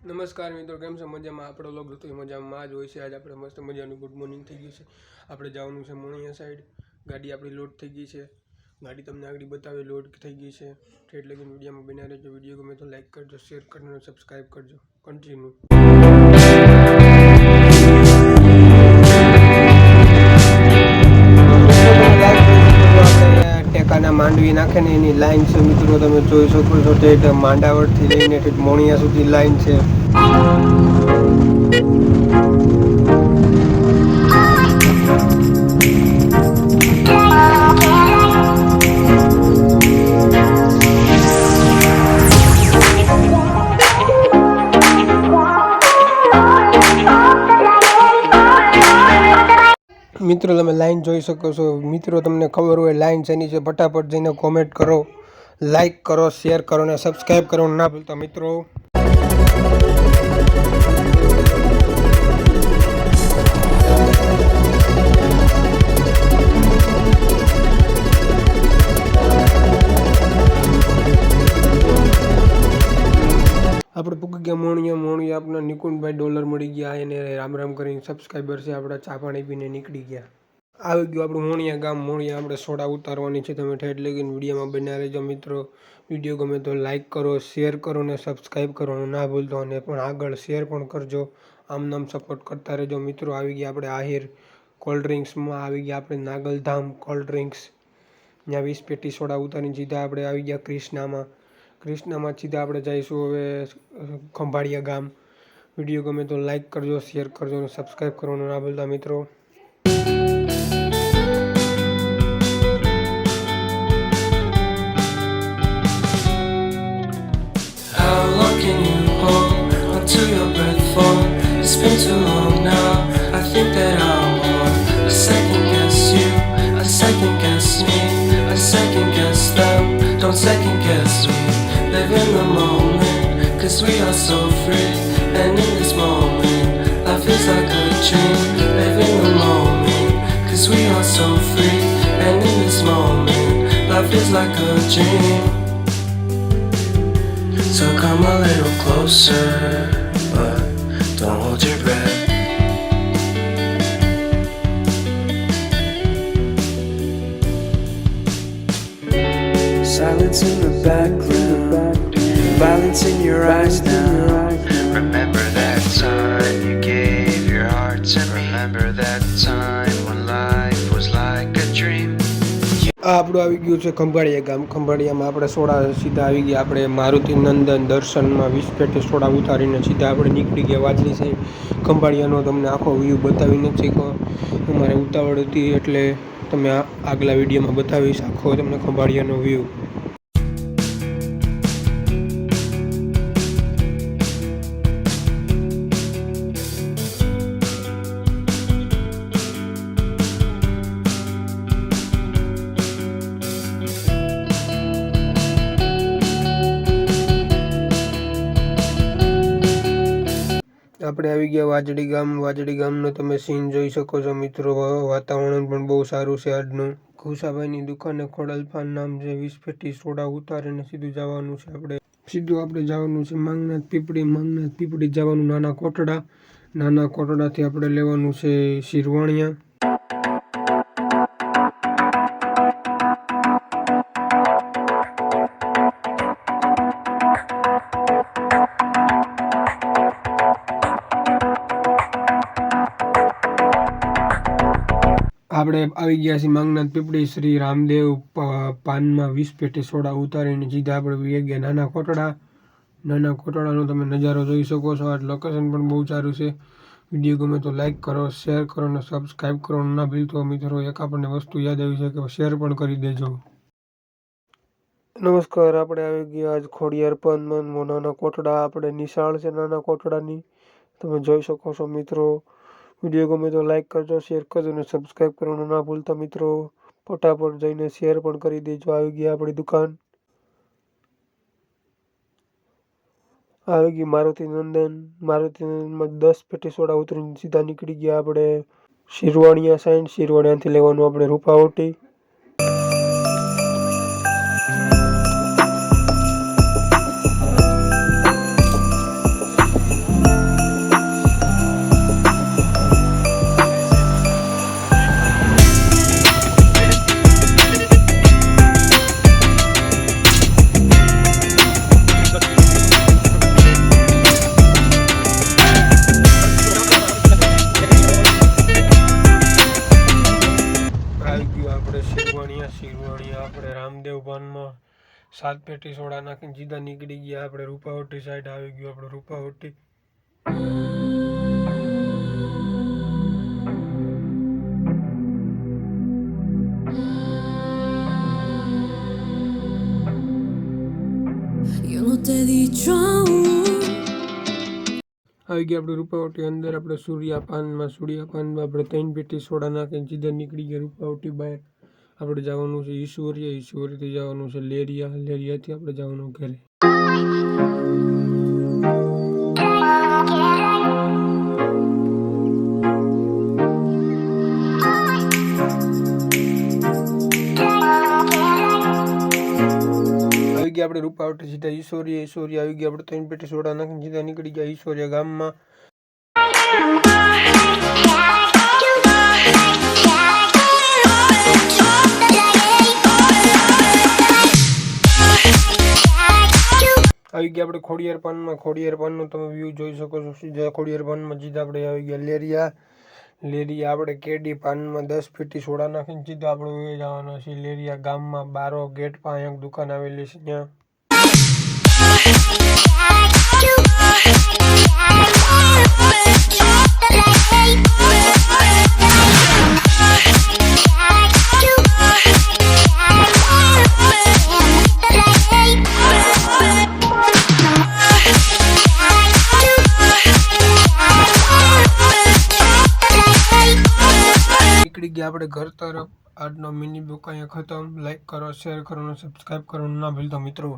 નમસ્કાર મિત્રો, કેમ છો? મજામાં? આપણો લોક હતો એ મજામાં જ હોય છે. આજે આપણે મસ્ત મજાનું ગુડ મોર્નિંગ થઈ ગયું છે. આપણે જવાનું છે મોણિયા સાઈડ. ગાડી આપણી લોડ થઈ ગઈ છે. ગાડી તમને આગળ બતાવે લોડ થઈ ગઈ છે. એટલે કે વિડીયોમાં બના રહેજો. વિડીયો ગમે તો લાઈક કરજો, શેર કરજો અને સબસ્ક્રાઈબ કરજો. કન્ટિન્યુ. ટેકાના માંડવી નાખે ને એની લાઈન છે મિત્રો, તમે જોઈ શકો છો. તે માંડાવરથી લઈને મોણિયા સુધી લાઈન છે. મિત્રો તમે લાઈન જોઈ શકો છો. મિત્રો તમને ખબર હોય લાઈન શેની છે, ફટાફટ જઈને કોમેન્ટ કરો, લાઈક કરો, શેર કરો અને સબસ્ક્રાઈબ કરવાનું ના ભૂલતા મિત્રો. આપણે પૂકી ગયા મોણિયા આપણા નિકુંજભાઈ $, મળી ગયા. એને રામ રામ કરીને સબસ્ક્રાઈબર છે આપણા. ચા પાણી પીને નીકળી ગયા. આવી ગયું આપણું મોણિયા ગામ. મોણિયા આપણે સોડા ઉતારવાની છે. તમે ઠેઠ લગીને વિડીયોમાં બન્યા રહેજો મિત્રો. વિડીયો ગમે તો લાઈક કરો, શેર કરો અને સબસ્ક્રાઈબ કરવાનું ના ભૂલતો. અને પણ આગળ શેર પણ કરજો. આમ નામ સપોર્ટ કરતા રહેજો મિત્રો. આવી ગયા આપણે આહિર કોલ્ડ ડ્રિંક્સમાં. આવી ગયા આપણે નાગલધામ કોલ્ડ ડ્રિંક્સ. ત્યાં 20 પેટી સોડા ઉતારીને સીધા આપણે આવી ગયા ક્રિષ્નામાં. સીધા આપણે જઈશું હવે ખંભાળિયા ગામ. વિડીયો ગમે તો લાઈક કરજો, શેર કરજો અને સબસ્ક્રાઈબ કરવાનું ના ભૂલતા મિત્રો. Until your breath fall. It's been too long now. I think that I want a second guess you, a second guess me, a second guess them. Don't second guess me. Live in the moment, 'cause we are so free. And in this moment, life is like a dream. Live in the moment, 'cause we are so free. And in this moment, life is like a dream. So come a little closer, but don't hold your breath. Silence in the background, violence in your eyes now. Remember that time you gave your heart to me. Remember that time when life was like a dream. આપણું આવી ગયું છે ખંભાળિયા ગામ. ખંભાળિયામાં આપણે soda સીધા આવી ગયા. આપણે મારુતિ નંદન દર્શનમાં 20 પેટી સોડા ઉતારીને સીધા આપણે નીકળી ગયા વાજલી સાઈડ. ખંભાળિયાનો તમને આખો વ્યૂ બતાવી નથી શક્યો. અમારે ઉતાવળ હતી એટલે તમે આગલા વિડીયોમાં બતાવીશ આખો તમને ખંભાળિયાનો વ્યૂ. આપણે આવી ગયા વાજડી ગામ. વાજડી ગામનો તમે સીન જોઈ શકો છો મિત્રો. વાતાવરણ પણ બહુ સારું છે આજનું. ઘુસાભાઈની દુકાને ખોડલપાન નામ છે. 20 પેટી સોડા ઉતારીને સીધું જવાનું છે આપણે. જવાનું છે માંગનાથ પીપળી જવાનું નાના કોટડાથી આપણે લેવાનું છે શિરવાણિયા. આપણે આવી ગયા છીએ માંગનાથ પીપળી. શ્રી રામદેવ પાનમાં 20 પેટી સોડા ઉતારીને સીધા આપણે વી ગયા નાના કોટડાનો તમે નજારો જોઈ શકો છો. આ લોકેશન પણ બહુ સારું છે. વિડીયો ગમે તો લાઈક કરો, શેર કરો અને સબસ્ક્રાઈબ કરવાનું ના ભૂલતો મિત્રો. એક આપણને વસ્તુ યાદ આવી છે કે શેર પણ કરી દેજો. નમસ્કાર, આપણે આવી ગયા આજ ખોડિયાર પાનમાં નાના કોટડા. આપણે નિશાળ છે નાના કોટડાની, તમે જોઈ શકો છો મિત્રો. વિડીયો ગમે તો લાઈક કરજો, શેર કરજો અને સબસ્ક્રાઈબ કરવાનું ના ભૂલતા મિત્રો. ફટાફટ જઈને શેર પણ કરી દેજો. આવી ગયા આપણી દુકાન. આવી ગઈ મારુતિ નંદનમાં 10 પેટી સોડા ઉતરીને સીધા નીકળી ગયા આપણે શિરવાણિયા સાઈડ. શિરવાણિયાથી લેવાનું આપણે રૂપાવટી. 7 પેટી સોડા નાખીને સીધા નીકળી ગયા આપણે રૂપાવટી સાઈડ. આવી ગયું આપણે Rupavati. Yo no te he dicho aún. આવી ગયા આપણે રૂપાવટી અંદર. આપણે સૂર્યાપાનમાં આપણે 3 પેટી સોડા નાખીને સીધા નીકળી ગયા રૂપાવટી બહાર. આપણે જવાનું છે ઈશ્વરીથી જવાનું છે લેરિયાથી આપણે જવાનું ઘરે. આવી ગયા આપણે રૂપાવટી સીધા ઈશ્વરી આવી ગયા આપણે 3 પેટી સોડા નાખીને સીધા નીકળી ગયા ઈશ્વરીયા ગામમાં. આવી ગયા આપણે ખોડિયાર પાનનું તમે વ્યૂ જોઈ શકો છો. સીધા ખોડિયાર પાનમાં સીધા આપણે આવી ગયા લેરિયા આપણે કેડી પાનમાં 10 પેટી સોડા નાખીને સીધા આપણે જવાના છીએ લેરિયા ગામમાં. 12 ગેટ પાસે એક દુકાન આવેલી છે ત્યાં. નીકળી ગયા આપણે ઘર તરફ. આજનો મિની બ્લોગ અહીંયા ખતમ. લાઈક કરો, શેર કરો અને સબસ્ક્રાઈબ કરવાનું ના ભૂલતા મિત્રો.